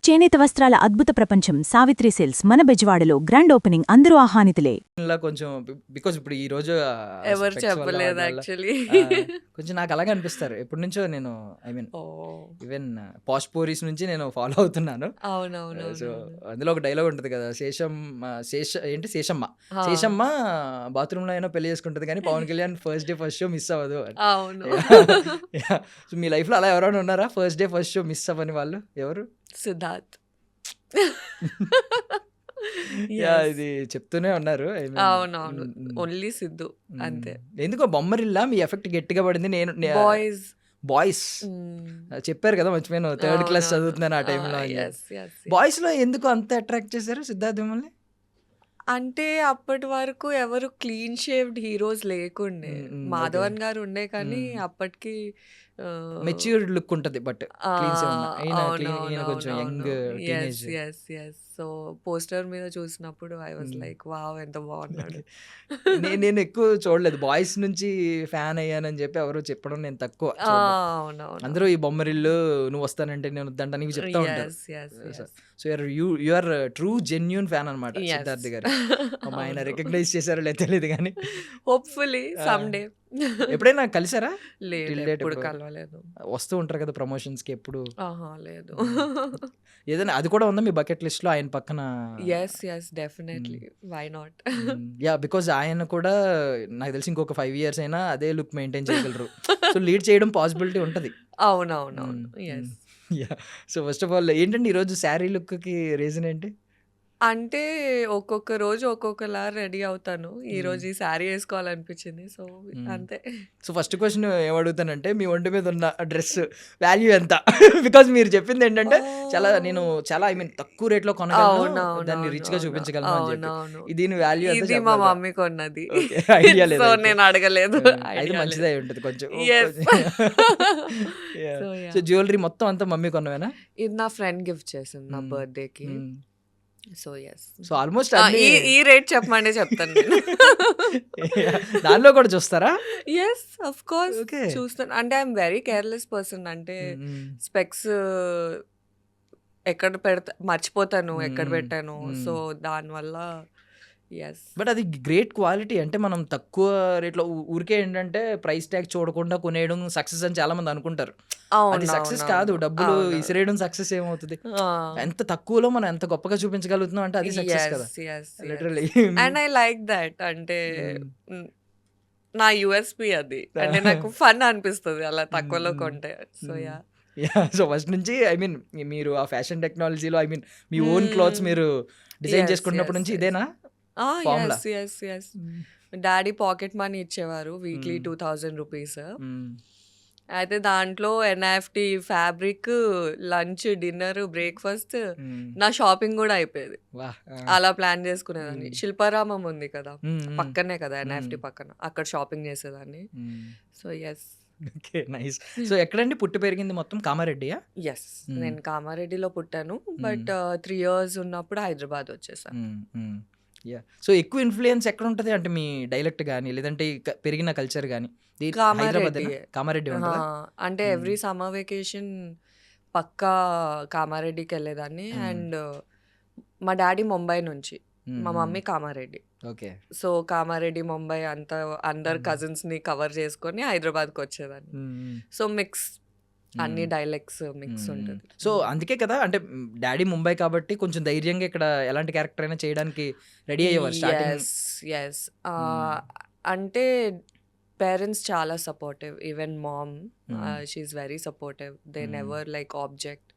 చేనేత వస్త్రాల అద్భుత ప్రపంచం సావిత్రి సేల్స్ మన బెజవాడలో గ్రాండ్ ఓపెనింగ్ అందరూ ఆహ్వానితులే. ఇలా కొంచెం బికాజ్ ఇప్పుడు ఈ రోజు ఎవరు స్పెక్స్ వల్ల చెప్పలేదు వాటి వల్ల యాక్చువల్లీ. కొంచెం నాకు అలాగే అనిపిస్తారు ఎప్పటి నుంచో. నేను ఐ మీన్ ఓ ఈవెన్ పాష్ పోరీస్ నుంచి నేను ఫాలో అవుతున్నాను. సో అవునవునవును. అందులో ఒక డైలాగ్ ఉంటుంది కదా, శేషమ్మ శేషమ్మ బాత్రూంలో అయినా పెళ్లి చేసుకుంటుంది కానీ Pawan Kalyan first day first show miss అవ్వదు అని. అవును. సో మీ లైఫ్ లో అలా ఎవరైనా ఉన్నారా first day first show miss అవ్వని వాళ్ళు ఎవరు? సిద్ధార్థ్. ఇది చెప్తూనే ఉన్నారు. అవునవును, ఓన్లీ సిద్ధు అంతే. ఎందుకో బొమ్మరిల్లా మీ ఎఫెక్ట్ గట్టిగా పడింది. నేను బాయ్స్ బాయ్స్ చెప్పారు కదా, మర్చిపోయాను, థర్డ్ క్లాస్ చదువుతున్నాను ఆ టైంలో. బాయ్స్ లో ఎందుకు అంత అట్రాక్ట్ చేశారు సిద్ధార్థ్ మిమ్మల్ని? అంటే అప్పటి వరకు ఎవరు క్లీన్ షేవ్డ్ హీరోస్ లేకుండే. మాధవన్ గారు ఉండే కానీ అప్పటికి మెచ్యూర్డ్ లుక్ ఉంటది, బట్ కొంచెం యంగ్ టీనేజ్. సో పోస్టర్ మీద చూసినప్పుడు ఐ వాజ్ లైక్ వావ్ ఎంత బాగున్నాడు. నేను ఎక్కువ చూడలేదు, బాయ్స్ నుంచి ఫ్యాన్ అయ్యానని చెప్పి ఎవరో చెప్పడం నేను తక్కువ. అవునవును. అందరూ ఈ బొమ్మరిల్లు నువ్వు వస్తానంటే నేను వద్దంట నీకు చెప్తా ఉంటారు. So you are true genuine fan అనమాట సిద్ధార్థ్ గారు. ఆయన రికగ్నైజ్ చేశారో లేదు తెలియదు కానీ హోప్ఫుల్లీ సమ్ డే. ఎప్పుడైనా కలిసారా? లేదు, ఎప్పుడు కలవలేదు. వస్తూ ఉంటారు కదా ప్రమోషన్స్ కి, ఎప్పుడు లేదు. ఏదైనా అది కూడా ఉందా మీ బకెట్ లిస్ట్ లో ఆయన పక్కన? Yes definitely, why not. Yeah, because ఆయన కూడా నాకు తెలిసి ఇంకొక 5 years అయినా అదే లుక్ మెయింటైన్ చేయగలరు. సో లీడ్ చేయడం పాసిబిలిటీ ఉంటది. అవునవునవును. Yes. Yeah, so first of all ఏంటండి ఈరోజు శారీ లుక్ కి రీజన్ ఏంటి? అంటే ఒక్కొక్క రోజు ఒక్కొక్కలా రెడీ అవుతాను. ఈ రోజు ఈ శారీ వేసుకోవాలనిపించింది, సో అంతే. సో ఫస్ట్ క్వశ్చన్ ఏమడుగుతానంటే, మీ ఒంటి మీద ఉన్న డ్రెస్ వాల్యూ ఎంత? బికాజ్ మీరు చెప్పింది ఏంటంటే నేను చాలా ఐ మీన్ తక్కువ రేట్ లో కొనగలను, దాన్ని రిచ్ గా చూపించగలను అని చెప్పి. దీని వాల్యూ ఎంత? ఇది మా మమ్మీ కొన్నది, ఐడియా లేదు. సో నేను అడగలేదు. అయితే మంచిదే ఉంటుంది కొంచెం. Yes. సో జ్యువెలరీ మొత్తం అంతా మమ్మీ కొన్నవేనా? ఇది నా ఫ్రెండ్ గిఫ్ట్ చేసింది నా బర్త్డేకి. So yes. సో ఆల్మోస్ట్ ఈ రేట్ చెప్పమంటే చెప్తాను నేను. దానిలో కూడా చూస్తారా? ఎస్, ఆఫ్ కోర్స్ చూస్తాను. అంటే ఐఎమ్ వెరీ కేర్లెస్ పర్సన్. అంటే స్పెక్స్ ఎక్కడ మర్చిపోతాను ఎక్కడ పెట్టాను. సో దానివల్ల ఎస్. బట్ అది గ్రేట్ క్వాలిటీ. అంటే మనం తక్కువ రేట్లో ఊరికే ఏంటంటే ప్రైస్ ట్యాగ్ చూడకుండా కొనేయడం సక్సెస్ అని చాలా మంది అనుకుంటారు. అది సక్సెస్ కాదు. డబ్బులు ఇసిరేయడం సక్సెస్ ఏమవుతుంది? ఎంత తక్కువలో మనం ఎంత గొప్పగా చూపించగలుగుతున్నాం అంటే అది సక్సెస్ కదా. Literally. And I like that. అంటే నా యుఎస్పి అది. అంటే నాకు ఫన్ అనిపిస్తుంది అలా తక్కువలో కొంటే. So yeah. సో ఫస్ట్ నుంచి ఐ మీన్ మీరు ఆ ఫ్యాషన్ టెక్నాలజీలో I mean me own clothes మీరు డిజైన్ చేసుకున్నప్పటి నుంచి ఇదేనా? ఎస్. డాడీ పాకెట్ మనీ ఇచ్చేవారు వీక్లీ 2000 రూపీస్. అయితే దాంట్లో NFT, fabric, lunch, dinner, breakfast, నా షాపింగ్ కూడా అయిపోయేది. అలా ప్లాన్ చేసుకునేదాన్ని. శిల్పారామం ఉంది కదా పక్కనే కదా, ఎన్ఎఫ్టి పక్కన, అక్కడ షాపింగ్ చేసేదాన్ని. So yes. Okay, nice. So ఎక్కడండి పుట్టి పెరిగింది మొత్తం? కామారెడ్డియా? ఎస్, నేను కామారెడ్డిలో పుట్టాను. బట్ 3 years ఉన్నప్పుడు హైదరాబాద్ వచ్చేసాను. యా. సో ఎక్కువ ఇన్ఫ్లుయెన్స్ ఎక్కడ ఉంటుంది? అంటే మీ డైలెక్ట్ కానీ లేదంటే పెరిగిన కల్చర్ కానీ? కామారెడ్డి ఉంటుందా? అంటే ఎవ్రీ సమ్మర్ వెకేషన్ పక్కా కామారెడ్డికి వెళ్ళేదాన్ని. అండ్ మా డాడీ ముంబై నుంచి, మా mummy Kamareddy. Okay. So Kamareddy, Mumbai అంతా అందరు కజిన్స్ ని కవర్ చేసుకొని హైదరాబాద్కి వచ్చేదాన్ని. సో మిక్స్, అన్ని డైలెక్ట్స్ మిక్స్ ఉంటుంది. సో అందుకే కదా, అంటే డాడీ ముంబై కాబట్టి కొంచెం ధైర్యంగా ఇక్కడ ఎలాంటి క్యారెక్టర్ అయినా చేయడానికి రెడీ అయ్యేవారు స్టార్టింగ్. ఎస్. అంటే పేరెంట్స్ చాలా supportive. Even mom, she's very supportive. They never like object.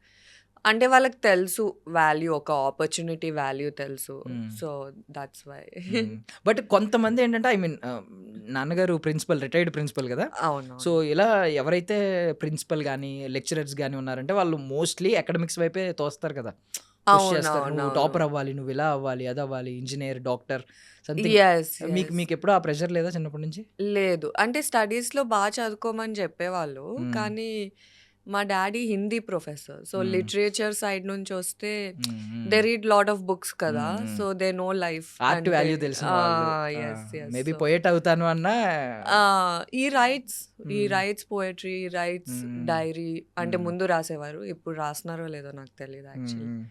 అంటే వాళ్ళకి తెలుసు వాల్యూ, ఒక ఆపర్చునిటీ వాల్యూ తెలుసు. So that's why. బట్ కొంతమంది ఏంటంటే ఐ మీన్ నాన్నగారు ప్రిన్సిపల్, రిటైర్డ్ ప్రిన్సిపల్ కదా. అవును. సో ఇలా ఎవరైతే ప్రిన్సిపల్ కానీ లెక్చరర్స్ కానీ ఉన్నారంటే వాళ్ళు మోస్ట్లీ అకాడమిక్స్ వైపే తోస్తారు కదా. నువ్వు టాపర్ అవ్వాలి, నువ్వు ఇలా అవ్వాలి, అది అవ్వాలి, ఇంజనీర్, డాక్టర్ సంథింగ్. మీకు ఎప్పుడు ఆ ప్రెషర్ లేదా చిన్నప్పటి నుంచి? లేదు. అంటే స్టడీస్ లో బాగా చదువుకోమని చెప్పేవాళ్ళు, కానీ మా డాడీ హిందీ ప్రొఫెసర్. సో, మ్మ్. లిటరేచర్ సైడ్ నుంచి వస్తే మ్మ్. They read lot of books కదా! మ్మ్. So, they know life art అంటే వాల్యూ తెలిసిన వాళ్ళు yes. Yes. Maybe so, poet అవుతాను అన్నా ఈ రైట్స్ మ్మ్. పోయట్రీ, రైట్స్ మ్మ్. డైరీ అంటే మ్మ్. ముందు రాసేవారు. ఇప్పుడు రాస్తున్నారో లేదో నాకు తెలీదు యాక్చువల్లీ. మ్మ్.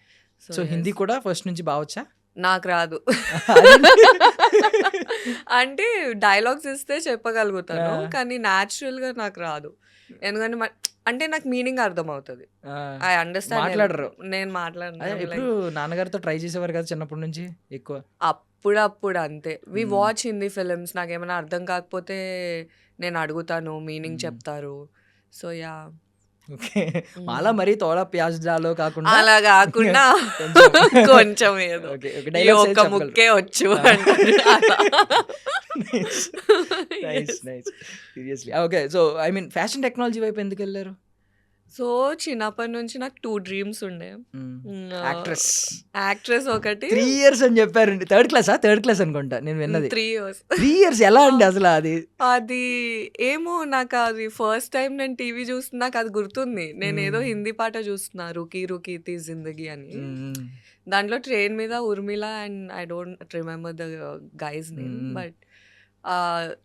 So, so Hindi yes. కూడా ఫస్ట్ నుంచి బావచ్చా? నాకు రాదు. అంటే డైలాగ్స్ ఇస్తే చెప్పగలుగుతాను. కానీ న్యాచురల్‌గా నాకు రాదు. ఎందుకంటే అంటే నాకు మీనింగ్ అర్థమవుతది. I understand. మాట్లాడరు. నేను మాట్లాడను. అదే ఐయామ్ ఎప్పుడు లైక్ నాన్నగారితో ట్రై చేసేవారు కదా చిన్నప్పటి నుంచి ఎక్కువ. అప్పుడప్పుడు అంతే. వి మ్మ్. Watch Hindi films. నాకేమైనా అర్థం కాకపోతే నేను అడుగుతాను. మీనింగ్ మ్మ్. చెప్తారు. So, yeah! ఓకే. మాలా మరీ తోడా ప్యాజ్ డాలో కాకుండా అలా కాకుండా కొంచెం కొంచెం ఏదో ఓకే. ఓకే. ఈ డైలాగ్స్ ఒక్క చెప్పగలరు. ముక్కే వచ్చు ఆ. అంటారు అలా. Nice. Nice. Yes. Nice. Seriously. Okay. So I mean fashion technology వైపు ఎందుకెళ్లారు? సో, చిన్నప్పటి నుంచి నాకు 2 డ్రీమ్స్ ఉండే. యాక్ట్రెస్. యాక్ట్రెస్ ఒకటి. 3 ఇయర్స్ అని చెప్పారండి. థర్డ్ క్లాస్ అనుకుంటా నేను విన్నది. 3 ఇయర్స్. 3 ఇయర్స్ ఎలా అండి అసలు అది? అది ఏమో నాకు అది ఫస్ట్ టైం నేను టీవీ చూస్తున్నా నాకు అది గుర్తుంది. నేను ఏదో హిందీ పాట చూస్తున్నా 'రుకీ రుకీ తీ జిందగీ' అని. దాంట్లో ట్రైన్ మీద Urmila and I don't remember the guys name. But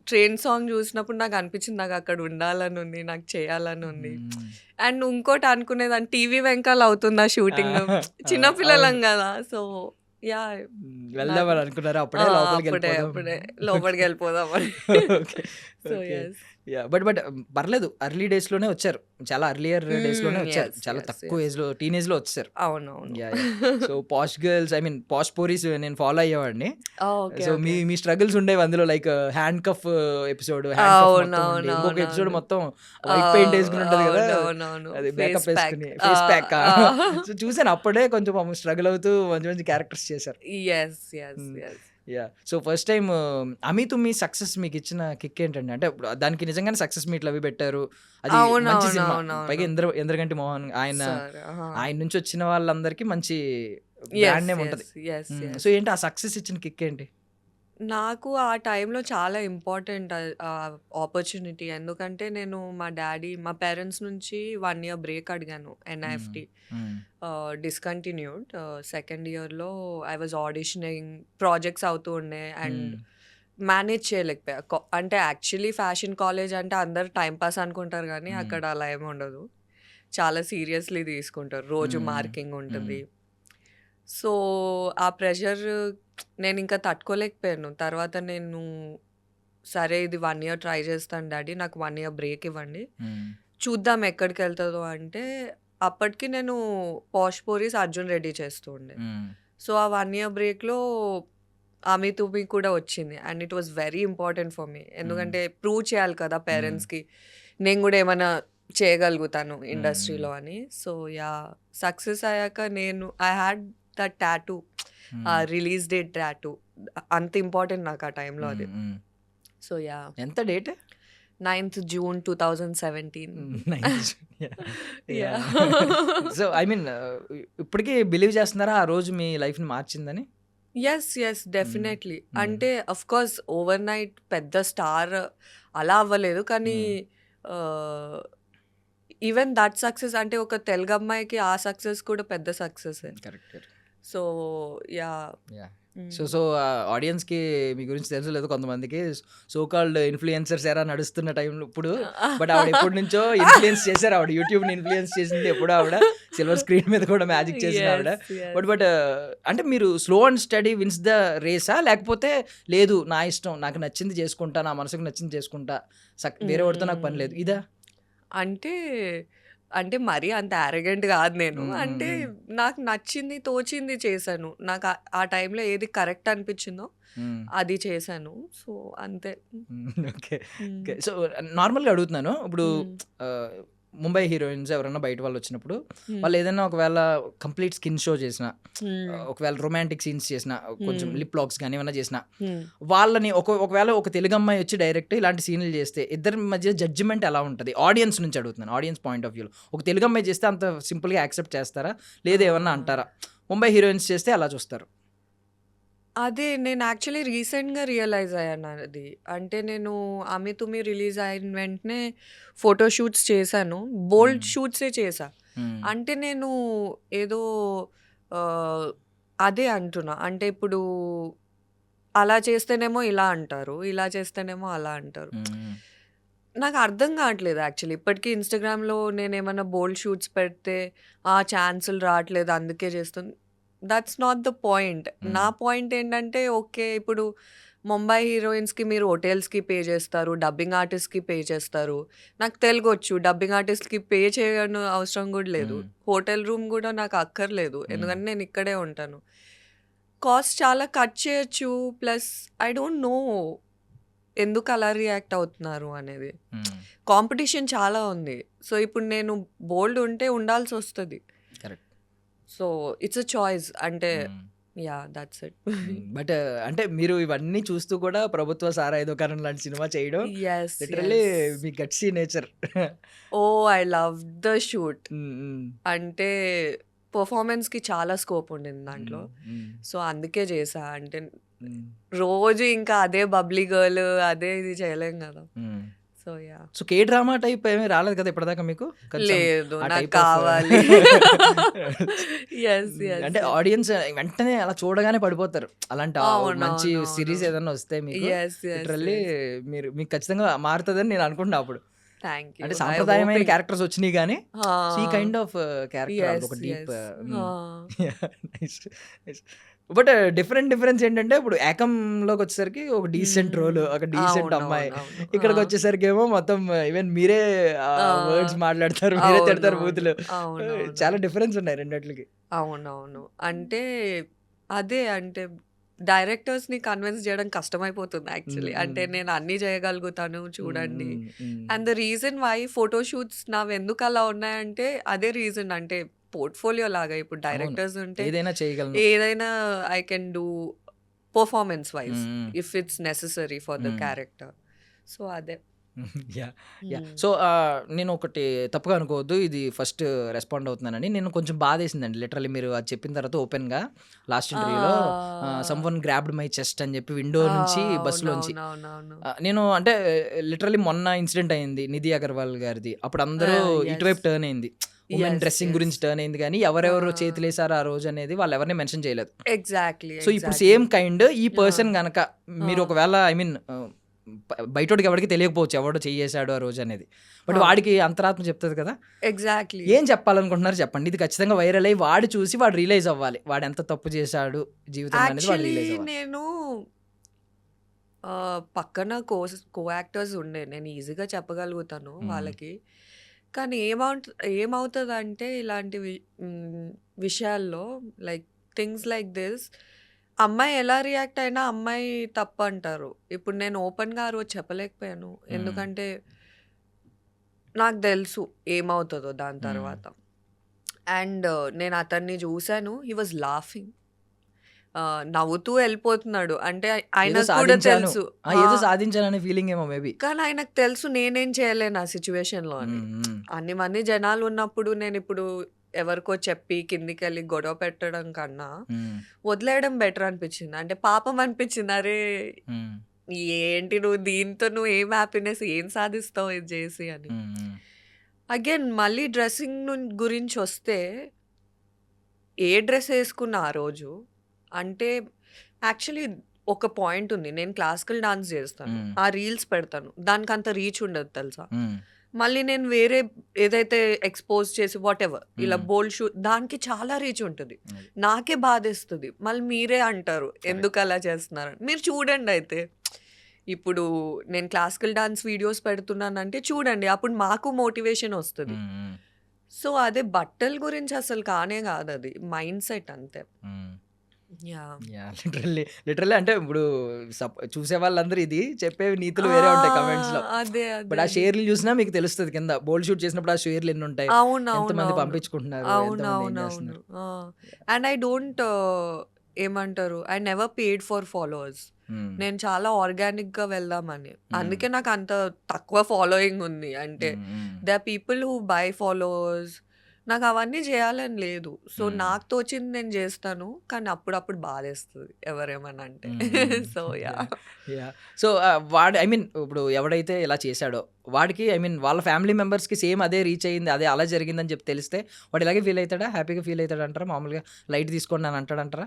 train song చూసినప్పుడు నాకు అనిపించింది నాకు అక్కడ ఉండాలని ఉంది, నాకు చేయాలని ఉంది. అండ్ ఇంకోటి అనుకునేదాన్ని టీవీ వెనకాల అవుతుందా షూటింగ్, చిన్నపిల్లలం కదా. సో, యా వెళ్దామని అనుకున్నారా? అప్పుడే లోపలికి అప్పుడే లోపలికి వెళ్ళిపోదామని. So, yes. బట్ పర్లేదు, అర్లీ డేస్ లోనే వచ్చారు. చాలా అర్లియర్ డేస్ లోనే వచ్చారు. చాలా తక్కువ ఏజ్ లో, టీనేజ్ లో వచ్చారు. అవునవును. So posh girls, I mean posh పోరీస్ నేను ఫాలో అయ్యేవాడిని. ఓకే. సో మీ స్ట్రగుల్స్ ఉండేవి అందులో, లైక్ హ్యాండ్ కఫ్ ఎపిసోడ్, ఇంకొక ఎపిసోడ్ మొత్తం వైట్ పెయింట్ వేసుకుని ఉంటది కదా, అది మేకప్ వేసుకుని ఫేస్ ప్యాక్. సో చూసాను అప్పుడే కొంచెం స్ట్రగుల్ అవుతూ మంచి మంచి క్యారెక్టర్స్ చేశారు. యా. సో ఫస్ట్ టైం అమీ తుమ్మి సక్సెస్ మీకు ఇచ్చిన కిక్ ఏంటండి? అంటే దానికి నిజంగానే సక్సెస్ మీట్లు అవి పెట్టారు, అది మంచి సినిమా. పైగా ఇంద్రగంటి మోహన్ ఆయన నుంచి వచ్చిన వాళ్ళందరికీ మంచి బ్రాండ్ నేమ్ ఉంటది. సో ఏంటి ఆ సక్సెస్ ఇచ్చిన కిక్ ఏంటి? నాకు ఆ టైంలో చాలా ఇంపార్టెంట్ ఆపర్చునిటీ. ఎందుకంటే నేను మా పేరెంట్స్ నుంచి 1 ఇయర్ బ్రేక్ అడిగాను. NIFT discontinued. సెకండ్ ఇయర్లో ఐ వాజ్ ఆడిషనింగ్, ప్రాజెక్ట్స్ అవుతూ ఉండే అండ్ మేనేజ్ చేయలేకపోయా. అంటే యాక్చువల్లీ ఫ్యాషన్ కాలేజ్ అంటే అందరు టైం పాస్ అనుకుంటారు కానీ అక్కడ అలా ఏమి ఉండదు. చాలా సీరియస్లీ తీసుకుంటారు. రోజు మార్కింగ్ ఉంటుంది. సో ఆ ప్రెషర్ నేను ఇంకా తట్టుకోలేకపోయాను. తర్వాత నేను సరే ఇది 1 ఇయర్ ట్రై చేస్తాను డాడీ, నాకు 1 ఇయర్ బ్రేక్ ఇవ్వండి, చూద్దాం ఎక్కడికి వెళ్తుందో అంటే అప్పటికి నేను పాష్ పోరీస్ అర్జున్ రెడ్డి చేస్తూ ఉండే. సో ఆ 1 ఇయర్ బ్రేక్లో అమీ తుమ్మి కూడా వచ్చింది and it was very important for me. ఎందుకంటే ప్రూవ్ చేయాలి కదా పేరెంట్స్కి నేను కూడా ఏమైనా చేయగలుగుతాను ఇండస్ట్రీలో అని. సో యా, సక్సెస్ అయ్యాక నేను I had that tattoo, release date tattoo. అంత ఇంపార్టెంట్ నాకు ఆ టైంలో అది. So yeah. ఎంత date? 9th June 2017. So I mean ఇప్పటికీ బిలీవ్ చేస్తున్నారా ఆ రోజు మీ లైఫ్ ని మార్చిందని? Yes definitely. అంటే అఫ్ కోర్స్ ఓవర్ నైట్ పెద్ద స్టార్ అలా అవ్వలేదు కానీ ఈవెన్ దట్ సక్సెస్ అంటే ఒక తెలుగు అమ్మాయికి ఆ సక్సెస్ కూడా పెద్ద success. Correct. So yeah. So audience కి మీ గురించి తెలుసు లేదు, కొంతమందికి సో కాల్డ్ ఇన్ఫ్లుయెన్సర్స్ ఎరా నడుస్తున్న టైంలో ఇప్పుడు. బట్ ఆవిడ ఎప్పటి నుంచో ఇన్ఫ్లుయెన్స్ చేశారు, ఆవిడ యూట్యూబ్ ని ఇన్ఫ్లుయెన్స్ చేసింది ఎప్పుడు, ఆవిడ సిల్వర్ స్క్రీన్ మీద కూడా మ్యాజిక్ చేసిన ఆవిడ. బట్ అంటే మీరు slow and steady wins the రేసా, లేకపోతే లేదు నా ఇష్టం, నాకు నచ్చింది చేసుకుంటా, నా మనసుకు నచ్చింది చేసుకుంటా, వేరే వాడితో నాకు పని లేదు ఇదా? అంటే మరీ అంత యారగెంట్ కాదు నేను. అంటే నాకు నచ్చింది తోచింది చేశాను. నాకు ఆ టైంలో ఏది కరెక్ట్ అనిపించిందో అది చేశాను. సో అంతే. ఓకే. సో నార్మల్గా అడుగుతున్నాను, ఇప్పుడు ముంబై హీరోయిన్స్ ఎవరైనా బయట వాళ్ళు వచ్చినప్పుడు వాళ్ళు ఏదైనా ఒకవేళ కంప్లీట్ స్కిన్ షో చేసిన, ఒకవేళ రొమాంటిక్ సీన్స్ చేసిన, కొంచెం లిప్ లాక్స్ కానీ ఏమైనా చేసిన, వాళ్ళని ఒకవేళ ఒక తెలుగు అమ్మాయి వచ్చి డైరెక్ట్ ఇలాంటి సీన్లు చేస్తే ఇద్దరి మధ్య జడ్జిమెంట్ ఎలా ఉంటుంది? ఆడియన్స్ నుంచి అడుగుతున్నాను, ఆడియన్స్ పాయింట్ ఆఫ్ వ్యూలో. ఒక తెలుగు అమ్మాయి చేస్తే అంత సింపుల్గా యాక్సెప్ట్ చేస్తారా, లేదా ఏమన్నా అంటారా? ముంబై హీరోయిన్స్ చేస్తే అలా చూస్తారు. అదే నేను యాక్చువల్లీ రీసెంట్‌గా రియలైజ్ అయ్యాను అది. అంటే నేను 'అమి తుమి' రిలీజ్ అయిన వెంటనే ఫోటో షూట్స్ చేశాను. బోల్డ్ షూట్సే చేశా. అంటే నేను ఏదో ఆహ్, అదే అంటున్నా. అంటే ఇప్పుడు అలా చేస్తేనేమో ఇలా అంటారు. ఇలా చేస్తేనేమో అలా అంటారు. నాకు అర్థం కావట్లేదు యాక్చువల్లీ. ఇప్పటికి ఇన్‌స్టాగ్రామ్‌లో నేనేమన్నా బోల్డ్ షూట్స్ పెడితే, ఛాన్సులు రావట్లేదు అందుకే చేస్తుంది. That's not the point. నా పాయింట్ ఏంటంటే ఓకే. ఇప్పుడు ముంబై హీరోయిన్స్‌కి మీరు హోటల్స్‌కి పే చేస్తారు. డబ్బింగ్ ఆర్టిస్ట్‌కి పే చేస్తారు. నాకు తెలుగొచ్చు. డబ్బింగ్ ఆర్టిస్ట్‌కి పే చేయను అవసరం కూడా లేదు. హోటల్ రూమ్ కూడా నాకు అక్కర్లేదు. ఎందుకంటే నేను ఇక్కడే ఉంటాను. కాస్ట్ చాలా కట్ చేయొచ్చు. ప్లస్ ఐ డోంట్ నో ఎందుకు అలా రియాక్ట్ అవుతున్నారు అనేది. కాంపిటీషన్ చాలా ఉంది. సో ఇప్పుడు నేను బోల్డ్ ఉంటే ఉండాల్సొస్తది. Correct. So it's a choice. అంటే యాహ్! That's it. బట్ అంటే మీరు ఇవన్నీ చూస్తూ కూడా 'ప్రభుత్వ సారాయి దుకాణం' లాంటి సినిమా చేయడం yes. Literally yes. Me gutsy nature. Oh! I love the shoot. అంటే పెర్ఫార్మన్స్‌కి చాలా స్కోప్ ఉండింది దాంట్లో. సో అందుకే చేశా. అంటే రోజు ఇంకా అదే బబ్లీ గర్ల్ అదే ఇది చేయలేం కదా! So yeah! So K drama type ఏమీ రాలేదు కదా ఇప్పటిదాకా మీకు? కొంచెం లేదు. ఆ నాకు టైప్ ఆఫ్ కావాలి. యెస్. యెస్. అంటే యెస్. ఆడియన్స్ వెంటనే అలా చూడగానే పడిపోతారు. అలాంటి మంచి అవునవునవును. సిరీస్ ఏదన్నా వస్తే మీకు యెస్. యెస్. Literally yes. మీకు ఖచ్చితంగా మారుతదని నేను అనుకుంటున్నా అప్పుడు. Thank you. అంటే ఐ సాంప్రదాయమైన హోపింగ్. క్యారెక్టర్స్ వచ్చినాయి గానీ, సో ఈ కైండ్ ఆఫ్ క్యారెక్టర్ యెస్. ఒక deep yes. Nice. Nice. But difference ఏంటంటే ఇప్పుడు 'ఏకం'లోకొచ్చేసరికి ఒక డీసెంట్ రోల్, ఒక డీసెంట్ అమ్మాయి. అవునవునవును. ఇక్కడికొచ్చేసరికేమో మొత్తం ఈవెన్ మీరే వర్డ్స్ మాట్లాడతారు, మీరే తిడతారు అవునవును. బూతులు. అవునవును. చాలా డిఫరెన్స్ ఉన్నాయి రెండిట్లకి. అవునవును. అంటే అదే అంటే డైరెక్టర్స్‌ని కన్విన్స్ చేయడం కష్టమైపోతుంది యాక్చువల్లీ. అంటే నేను అన్నీ చేయగలుగుతాను చూడండి. And the reason why photo shoots నావెందుకు అలా ఉన్నాయంటే అదే రీజన్. అంటే పోర్ట్‌ఫోలియో లాగా ఇప్పుడు అవును. డైరెక్టర్స్ ఉంటే ఏదైనా చేయగలను. ఏదైనా I can do performance wise hmm. If it's necessary for the character. So అదే. యాహ్! సో నేను ఒకటి తప్పుగా అనుకోవద్దు. ఇది ఫస్ట్ రెస్పాండ్ అవుతున్నానని. నేను కొంచెం బాధేసిందండి లిటరల్లీ మీరు అది చెప్పిన తర్వాత ఓపెన్‌గా లాస్ట్ ఇంటర్వ్యూలో సమ్‌వన్ గ్రాబ్డ్ మై చెస్ట్ అని చెప్పి విండో నుంచి బస్సులోంచి. అవునవునవును. నేను అంటే లిటరల్లీ మొన్న ఇన్సిడెంట్ అయింది 'నిధి అగర్వాల్' గారిది. అప్పుడు అందరూ ఇటువైపు యెస్. టర్న్ అయింది. Women yes. Dressing yes. గురించి టర్న్ అయింది గానీ ఎవరెవరు చేతులేసారో ఆ రోజు అనేది వాళ్ళెవరిని మెన్షన్ చేయలేదు. ఎగ్జాక్ట్‌లీ. సో ఇప్పుడు ఎగ్జాక్ట్‌లీ. సేమ్ కైండ్ ఈ పర్సన్ గనక మీరు ఆ! ఒకవేళ ఐ మీన్ బయటోడికి ఎవరికీ తెలియకపోవచ్చు ఎవడో చెయ్యేసాడు ఆ రోజు అనేది. బట్ ఆ! వాడికి అంతరాత్మ చెప్తది కదా! ఎగ్జాక్ట్‌లీ. ఏం చెప్పాలనుకుంటున్నారు చెప్పండి. ఇది ఖచ్చితంగా వైరల్ అయ్యి వాడు చూసి వాడు రియలైజ్ అవ్వాలి. వాడు ఎంత తప్పు చేశాడు జీవితంలో అనేది వాడు యాక్చువల్లీ రియలైజ్ అవ్వాలి. నేను పక్కన కో యాక్టర్స్ ఉండే. నేను ఈజీగా చెప్పగలుగుతాను వాళ్ళకి. కానీ ఏమవుతదంటే ఇలాంటి విషయాల్లో లైక్ థింగ్స్ లైక్ దిస్ అమ్మాయి ఎలా రియాక్ట్ అయినా అమ్మాయి తప్పంటారు. ఇప్పుడు నేను ఓపెన్‌గా ఆ రోజు చెప్పలేకపోయాను. ఎందుకంటే నాకు తెలుసు ఏమవుతదో దాని తర్వాత. అండ్ నేను అతన్ని చూసాను. He was laughing. నవ్వుతూ వెళ్ళిపోతున్నాడు. అంటే ఏదో ఆయనకు కూడా సాధించాను. తెలుసు. ఏదో సాధించాననే ఫీలింగ్ ఏమో మేబీ. కానీ ఆయనకు తెలుసు నేనేం చేయలేను ఆ సిట్యుయేషన్‌లో అని. అన్ని మంది జనాలు ఉన్నప్పుడు నేనిప్పుడు ఎవరికో చెప్పి కిందికెళ్ళి గొడవ పెట్టడం కన్నా వదిలేయడం బెటర్ అనిపించింది. అంటే పాపం అనిపించింది. అరే! ఏంటి నువ్వు దీంతో నువ్వు ఏం హ్యాపీనెస్ ఏం సాధిస్తావు ఇది చేసి అని. అగైన్ మళ్ళీ డ్రెస్సింగ్ గురించొస్తే ఏ డ్రెస్ ఏసుకున్నా ఆ రోజు అంటే యాక్చువల్లీ ఒక పాయింట్ ఉంది. నేను క్లాసికల్ డాన్స్ చేస్తాను. ఆ రీల్స్ పెడతాను. దానికంత రీచ్ ఉండదు తెలుసా? మళ్ళీ నేను వేరే ఏదైతే ఎక్స్‌పోజ్ చేసి వాటెవర్ ఇలా బోల్డ్ షూట్ దానికి చాలా రీచ్ ఉంటది. నాకే బాధేస్తది. మళ్ళీ మీరే అంటారు ఎందుకలా చేస్తున్నారని. మీరు చూడండి అయితే. ఇప్పుడు నేను క్లాసికల్ డాన్స్ వీడియోస్ పెడుతున్నానంటే చూడండి. అప్పుడు మాకు మోటివేషన్ వస్తది. సో అదే బట్టల గురించి అసలు కానే కాదది. మైండ్‌సెట్ అంతే. యాహ్! లిటరల్లీ అంటే ఇప్పుడు చూసే వాళ్ళందరూ ఇది చెప్పేవి నీతులు వేరే ఉంటాయి కమెంట్స్‌లో. అదే. బట్ ఆ షేర్‌లు చూసినా మీకు తెలుస్తది కింద. బోల్డ్ షూట్ చేసినప్పుడు ఆ షేర్‌లు ఎన్ని ఉంటాయి. ఎంతమంది పంపించుకుంటున్నారు. ఎంతమంది ఏం అవునవునవును. చేస్తున్నారు. అండ్ ఐ డోంట్ ఏమంటారు I never paid for followers. నేను చాలా ఆర్గానిక్‌గా వెళ్దామని. అందుకే నాకు అంత తక్కువ ఫాలోయింగ్ ఉంది. అంటే they are people who buy followers నాకు అవన్నీ చేయాలని లేదు. సో, హ్మ్. నాకు తోచింది నేను చేస్తాను. కానీ అప్పుడప్పుడు బాధేస్తది ఎవరేమన్నా అంటే. So, yeah! యాహ్! సో, వాడు ఐ మీన్ ఇప్పుడు ఎవడైతే ఇలా చేశాడో వాడికి ఐ మీన్ వాళ్ళ ఫ్యామిలీ మెంబర్స్‌కి సేమ్ అదే రీచ్ అయింది. అదే అలా జరిగిందని చెప్పి తెలిస్తే వాడు ఇలాగే ఫీల్ అయితాడా? హ్యాపీగా ఫీల్ అయితాడంటారా? మామూలుగా లైట్ తీసుకోండి అని అంటాడంటారా?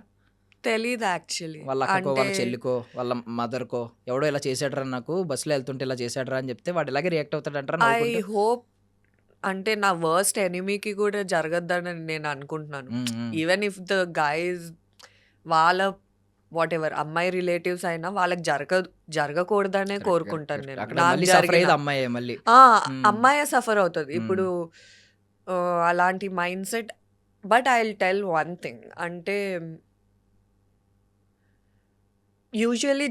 తెలీదు యాక్చువల్లీ. వాళ్ళ అక్కకో, అంటే వాళ్ళ చెల్లికో, వాళ్ళ మదర్‌కో ఎవడో ఇలా చేసాడురా నాకు బస్సులో వెళ్తుంటే ఇలా చేసాడురా అని చెప్తే వాడు ఇలాగే రియాక్ట్ అవుతాడంటారా ఐ నవ్వుకుంటూ? హోప్ అంటే నా వర్స్ట్ ఎనిమీకి కూడా జరగద్దని నేను అనుకుంటున్నాను. హ్మ్. హ్మ్. ఈవెన్ ఇఫ్ ద గైస్ వాళ్ళ వాటెవర్ అమ్మాయి రిలేటివ్స్ అయినా వాళ్ళకి జరగకూడదనే కరెక్ట్. కరెక్ట్. కోరుకుంటాను కరెక్ట్. నేను. అక్కడ నాకు మళ్ళీ సఫర్ జరిగిన అయ్యేది అమ్మాయే మళ్ళీ. ఆ! హ్మ్. అమ్మాయే సఫర్ అవుతది. హ్మ్. ఇప్పుడు అలాంటి mindset but I will tell one thing అంటే యూజువల్లీ